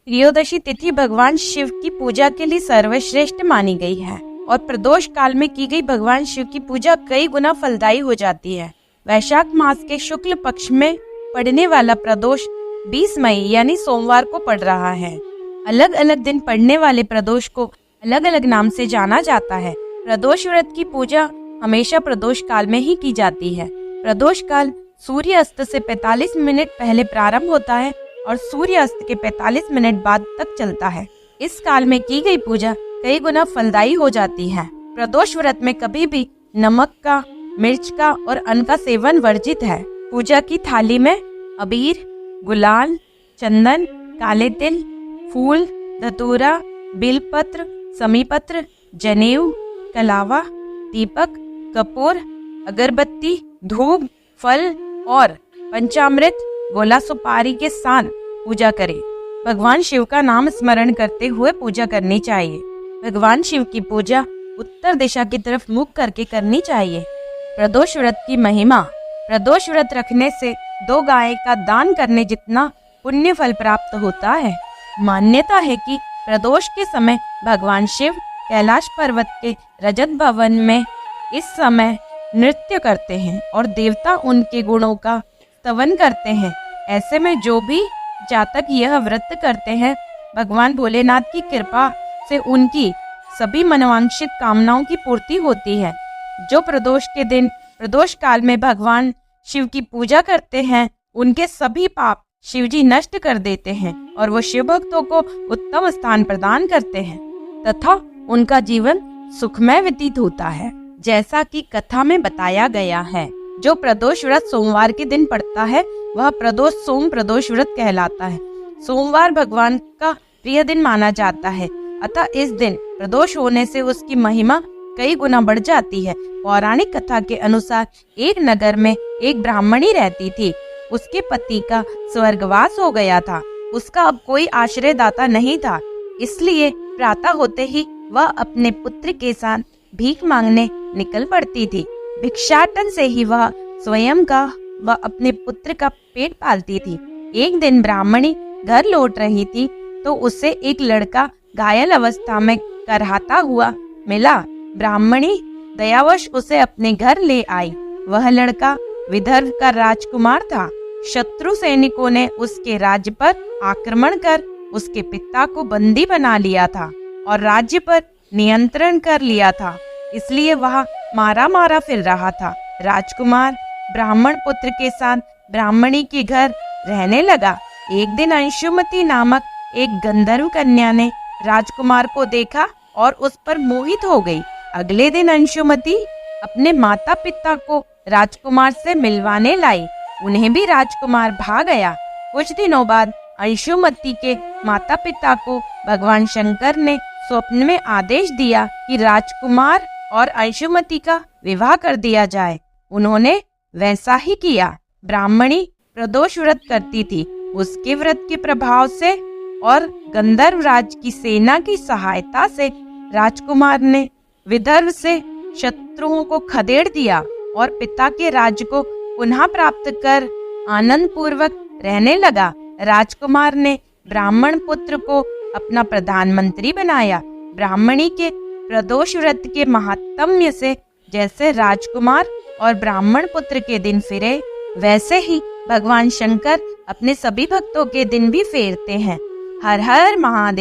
त्रयोदशी तिथि भगवान शिव की पूजा के लिए सर्वश्रेष्ठ मानी गई है और प्रदोष काल में की गई भगवान शिव की पूजा कई गुना फलदायी हो जाती है। वैशाख मास के शुक्ल पक्ष में पड़ने वाला प्रदोष 20 मई यानी सोमवार को पड़ रहा है। अलग अलग दिन पड़ने वाले प्रदोष को अलग अलग नाम से जाना जाता है। प्रदोष व्रत की पूजा हमेशा प्रदोष काल में ही की जाती है। प्रदोष काल सूर्य अस्त से 45 मिनट पहले प्रारंभ होता है और सूर्य अस्त के 45 मिनट बाद तक चलता है। इस काल में की गई पूजा कई गुना फलदायी हो जाती है। प्रदोष व्रत में कभी भी नमक का, मिर्च का और अन्न का सेवन वर्जित है। पूजा की थाली में अबीर, गुलाल, चंदन, काले तिल, फूल, धतूरा, बिलपत्र, समीपत्र, जनेऊ, कलावा, दीपक, कपूर, अगरबत्ती, धूप, फल और पंचामृत, गोला सुपारी के साथ पूजा करें। भगवान शिव का नाम स्मरण करते हुए पूजा करनी चाहिए। भगवान शिव की पूजा उत्तर दिशा की तरफ मुख करके करनी चाहिए। प्रदोष व्रत की महिमा। प्रदोष व्रत रखने से 2 गाय का दान करने जितना पुण्य फल प्राप्त होता है। मान्यता है कि प्रदोष के समय भगवान शिव कैलाश पर्वत के रजत भवन में इस समय नृत्य करते हैं और देवता उनके गुणों का स्तवन करते हैं। ऐसे में जो भी जातक यह व्रत करते हैं, भगवान भोलेनाथ की कृपा से उनकी सभी मनोवांछित कामनाओं की पूर्ति होती है। जो प्रदोष के दिन प्रदोष काल में भगवान शिव की पूजा करते हैं, उनके सभी पाप शिवजी नष्ट कर देते हैं और वो शिव भक्तों को उत्तम स्थान प्रदान करते हैं तथा उनका जीवन सुखमय व्यतीत होता है, जैसा कि कथा में बताया गया है। जो प्रदोष व्रत सोमवार के दिन पड़ता है, वह प्रदोष सोम प्रदोष व्रत कहलाता है। सोमवार भगवान का प्रिय दिन माना जाता है, अतः इस दिन प्रदोष होने से उसकी महिमा कई गुना बढ़ जाती है। पौराणिक कथा के अनुसार एक नगर में एक ब्राह्मणी रहती थी। उसके पति का स्वर्गवास हो गया था। उसका अब कोई आश्रयदाता नहीं था, इसलिए प्रातः होते ही वह अपने पुत्र के साथ भीख मांगने निकल पड़ती थी। भिक्षाटन से ही वह स्वयं का व अपने पुत्र का पेट पालती थी। एक दिन ब्राह्मणी घर लौट रही थी तो उसे एक लड़का घायल अवस्था में करहाता हुआ मिला। ब्राह्मणी दयावश उसे अपने घर ले आई। वह लड़का विदर्भ का राजकुमार था। शत्रु सैनिकों ने उसके राज्य पर आक्रमण कर उसके पिता को बंदी बना लिया था और राज्य पर नियंत्रण कर लिया था, इसलिए वह मारा मारा फिर रहा था। राजकुमार ब्राह्मण पुत्र के साथ ब्राह्मणी के घर रहने लगा। एक दिन अंशुमती नामक एक गंधर्व कन्या ने राजकुमार को देखा और उस पर मोहित हो गई। अगले दिन अंशुमती अपने माता पिता को राजकुमार से मिलवाने लाई। उन्हें भी राजकुमार भा गया। कुछ दिनों बाद अंशुमती के माता पिता को भगवान शंकर ने स्वप्न में आदेश दिया कि राजकुमार और अंशुमती का विवाह कर दिया जाए। उन्होंने वैसा ही किया। ब्राह्मणी प्रदोष व्रत करती थी। उसके व्रत के प्रभाव से और गंधर्व राज की सेना की सहायता से राजकुमार ने विदर्भ से शत्रुओं को खदेड़ दिया और पिता के राज्य को पुनः प्राप्त कर आनंद पूर्वक रहने लगा। राजकुमार ने ब्राह्मण पुत्र को अपना प्रधानमंत्री बनाया। ब्राह्मणी के प्रदोष व्रत के महात्म्य से जैसे राजकुमार और ब्राह्मण पुत्र के दिन फिरे, वैसे ही भगवान शंकर अपने सभी भक्तों के दिन भी फेरते हैं। हर हर महादेव।